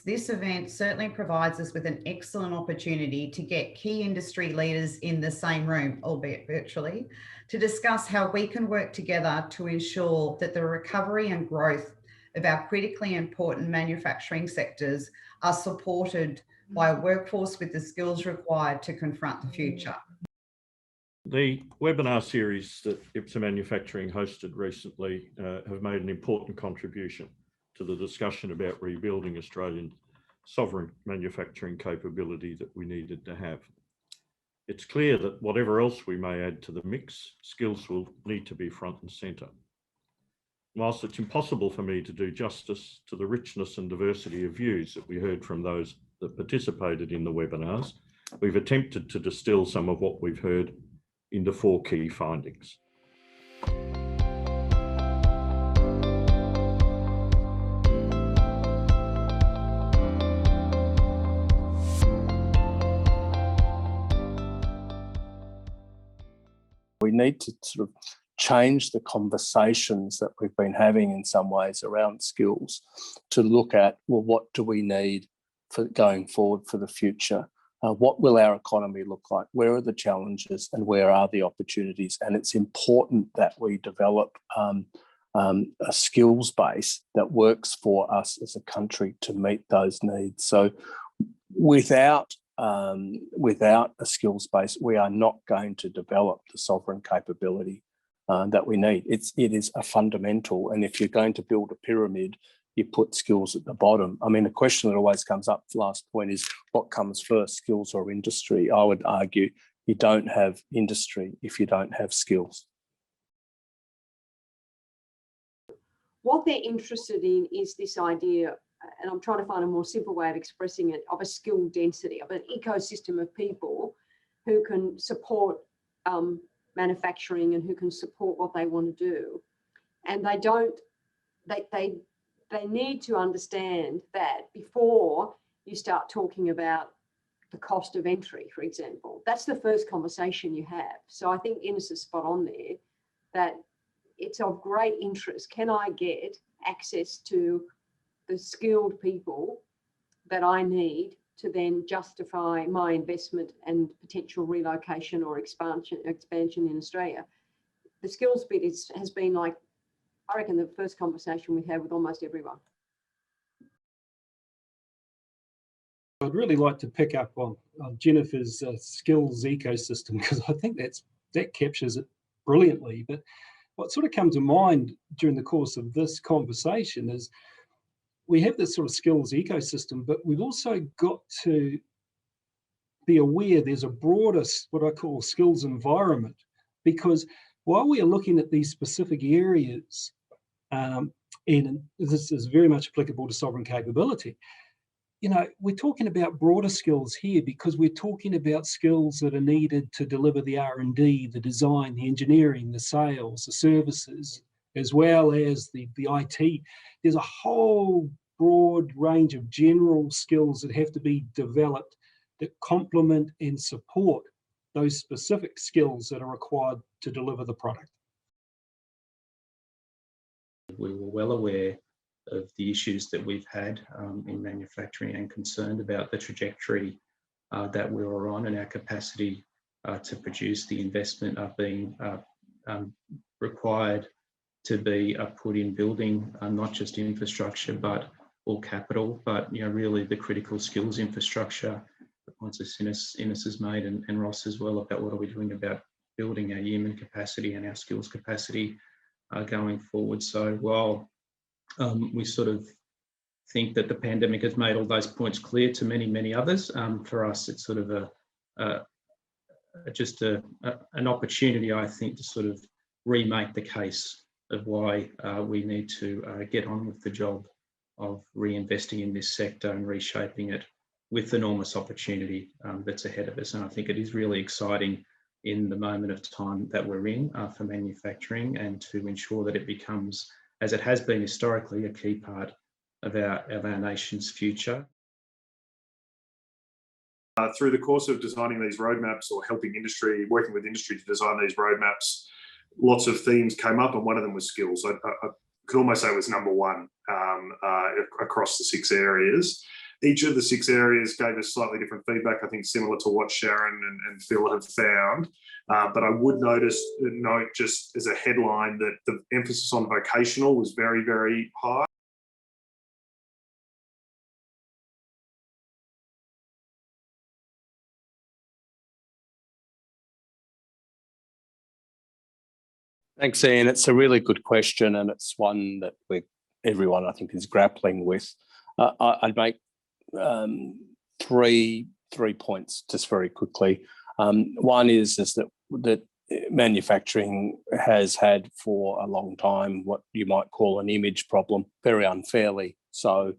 This event certainly provides us with an excellent opportunity to get key industry leaders in the same room, albeit virtually, to discuss how we can work together to ensure that the recovery and growth of our critically important manufacturing sectors are supported by a workforce with the skills required to confront the future. The webinar series that IBSA Manufacturing hosted recently have made an important contribution to the discussion about rebuilding Australian sovereign manufacturing capability that we needed to have. It's clear that whatever else we may add to the mix, skills will need to be front and centre. Whilst it's impossible for me to do justice to the richness and diversity of views that we heard from those that participated in the webinars, we've attempted to distill some of what we've heard into 4 key findings. We need to sort of change the conversations that we've been having in some ways around skills to look at, well, what do we need for going forward for the future? What will our economy look like? Where are the challenges and where are the opportunities? And it's important that we develop a skills base that works for us as a country to meet those needs. So without a skills base, we are not going to develop the sovereign capability that we need. It is a fundamental, and if you're going to build a pyramid, you put skills at the bottom. I mean, the question that always comes up, last point, is what comes first, skills or industry? I would argue you don't have industry if you don't have skills. What they're interested in is this idea, and I'm trying to find a more simple way of expressing it, of a skill density, of an ecosystem of people who can support manufacturing and who can support what they want to do. And they need to understand that before you start talking about the cost of entry, for example. That's the first conversation you have. So I think Ines is spot on there, that it's of great interest. Can I get access to the skilled people that I need to then justify my investment and potential relocation or expansion in Australia? The skills bit has been, like, I reckon, the first conversation we had with almost everyone. I'd really like to pick up on Jennifer's skills ecosystem, because I think that captures it brilliantly. But what sort of comes to mind during the course of this conversation is we have this sort of skills ecosystem, but we've also got to be aware there's a broader, what I call, skills environment, because while we are looking at these specific areas, and this is very much applicable to sovereign capability, you know, we're talking about broader skills here because we're talking about skills that are needed to deliver the R&D, the design, the engineering, the sales, the services, as well as the IT. There's a whole broad range of general skills that have to be developed that complement and support those specific skills that are required to deliver the product. We were well aware of the issues that we've had in manufacturing and concerned about the trajectory that we were on, and our capacity to produce. The investment being required to be put in building not just infrastructure but all capital, but really the critical skills infrastructure. The points that Ines has made, and Ross as well, about what are we doing about building our human capacity and our skills capacity going forward. So while we sort of think that the pandemic has made all those points clear to many others, for us it's sort of an opportunity, I think, to sort of remake the case of why we need to get on with the job of reinvesting in this sector and reshaping it with enormous opportunity that's ahead of us. And I think it is really exciting in the moment of time that we're in for manufacturing, and to ensure that it becomes, as it has been historically, a key part of our nation's future. Through the course of designing these roadmaps, or helping industry, working with industry to design these roadmaps, lots of themes came up, and one of them was skills. I could almost say it was number one across the 6 areas. Each of the 6 areas gave us slightly different feedback, I think similar to what Sharon and Phil have found. But I would note just as a headline that the emphasis on vocational was very, very high. Thanks, Ian. It's a really good question, and it's one that everyone, I think, is grappling with. I'd make three points just very quickly. One is that manufacturing has had for a long time what you might call an image problem, very unfairly so.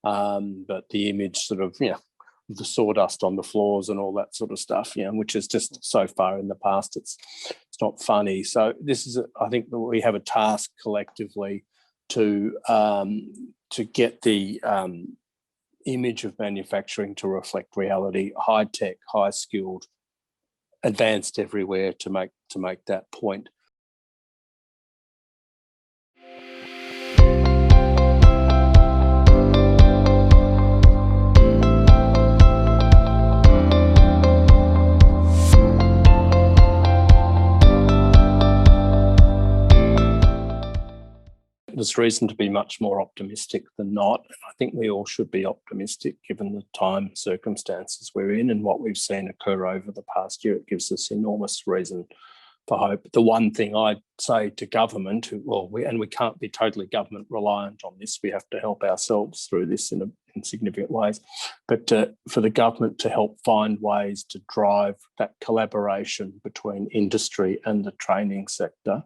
But the image sort of, the sawdust on the floors and all that sort of stuff, which is just so far in the past, it's not funny. So this is, I think that we have a task collectively to get the image of manufacturing to reflect reality, high tech, high skilled, advanced everywhere, to make that point. There's reason to be much more optimistic than not. And I think we all should be optimistic given the time and circumstances we're in and what we've seen occur over the past year. It gives us enormous reason for hope. The one thing I'd say to government, we can't be totally government reliant on this. We have to help ourselves through this in significant ways. But for the government to help find ways to drive that collaboration between industry and the training sector,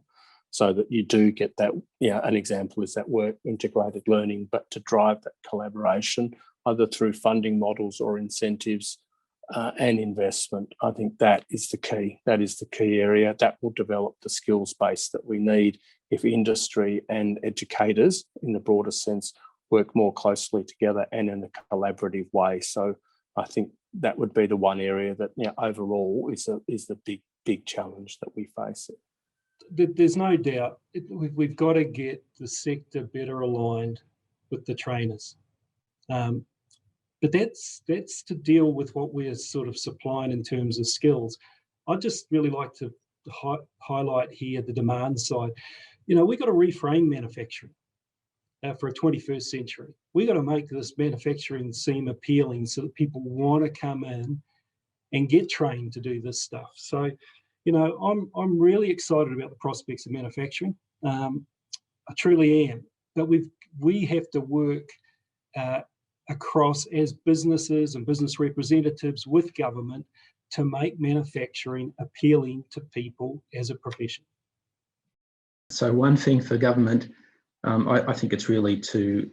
so that you do get that, an example is that work integrated learning, but to drive that collaboration, either through funding models or incentives and investment. I think that is the key. That is the key area. That will develop the skills base that we need if industry and educators, in the broader sense, work more closely together and in a collaborative way. So I think that would be the one area that overall is the big challenge that we face. There's no doubt we've got to get the sector better aligned with the trainers. But that's to deal with what we're sort of supplying in terms of skills. I'd just really like to highlight here the demand side. We've got to reframe manufacturing for a 21st century. We've got to make this manufacturing seem appealing so that people want to come in and get trained to do this stuff. So, I'm really excited about the prospects of manufacturing. I truly am. But we have to work across as businesses and business representatives with government to make manufacturing appealing to people as a profession. So one thing for government, I think it's really to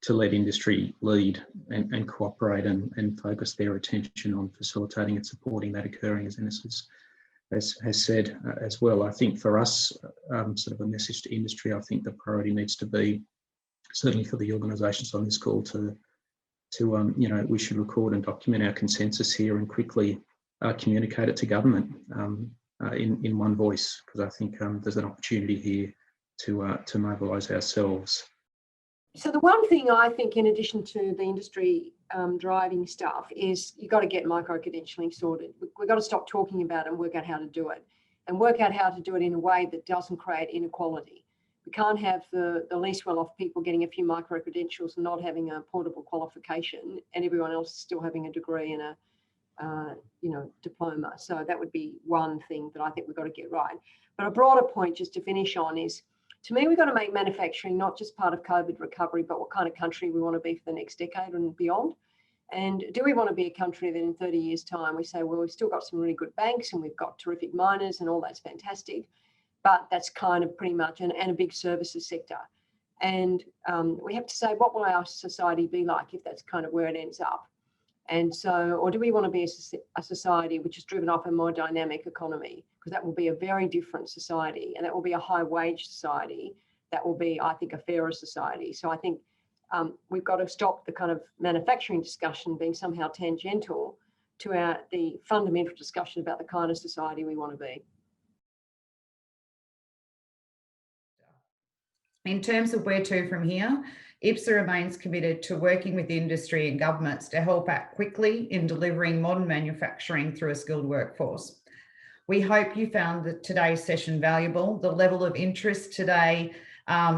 let industry lead and cooperate and focus their attention on facilitating and supporting that occurring, as Ines has said as well. I think for us, sort of a message to industry, I think the priority needs to be, certainly for the organisations on this call, to we should record and document our consensus here and quickly communicate it to government in one voice, because I think there's an opportunity here to mobilise ourselves. So the one thing I think, in addition to the industry driving stuff, is you've got to get micro-credentialing sorted. We've got to stop talking about it and work out how to do it, and work out how to do it in a way that doesn't create inequality. We can't have the least well-off people getting a few micro-credentials and not having a portable qualification, and everyone else still having a degree and a diploma. So that would be one thing that I think we've got to get right. But a broader point, just to finish on, is, to me, we've got to make manufacturing not just part of COVID recovery, but what kind of country we want to be for the next decade and beyond. And do we want to be a country that in 30 years' time we say, well, we've still got some really good banks and we've got terrific miners and all that's fantastic, but that's kind of pretty much, and a big services sector. And we have to say, what will our society be like if that's kind of where it ends up? And so, or do we want to be a society which is driven off a more dynamic economy? Because that will be a very different society, and that will be a high wage society. That will be, I think, a fairer society. So I think we've got to stop the kind of manufacturing discussion being somehow tangential to the fundamental discussion about the kind of society we want to be. In terms of where to from here, IBSA remains committed to working with industry and governments to help act quickly in delivering modern manufacturing through a skilled workforce. We hope you found today's session valuable. The level of interest today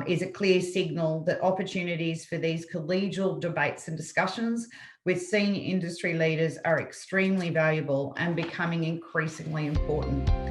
is a clear signal that opportunities for these collegial debates and discussions with senior industry leaders are extremely valuable and becoming increasingly important.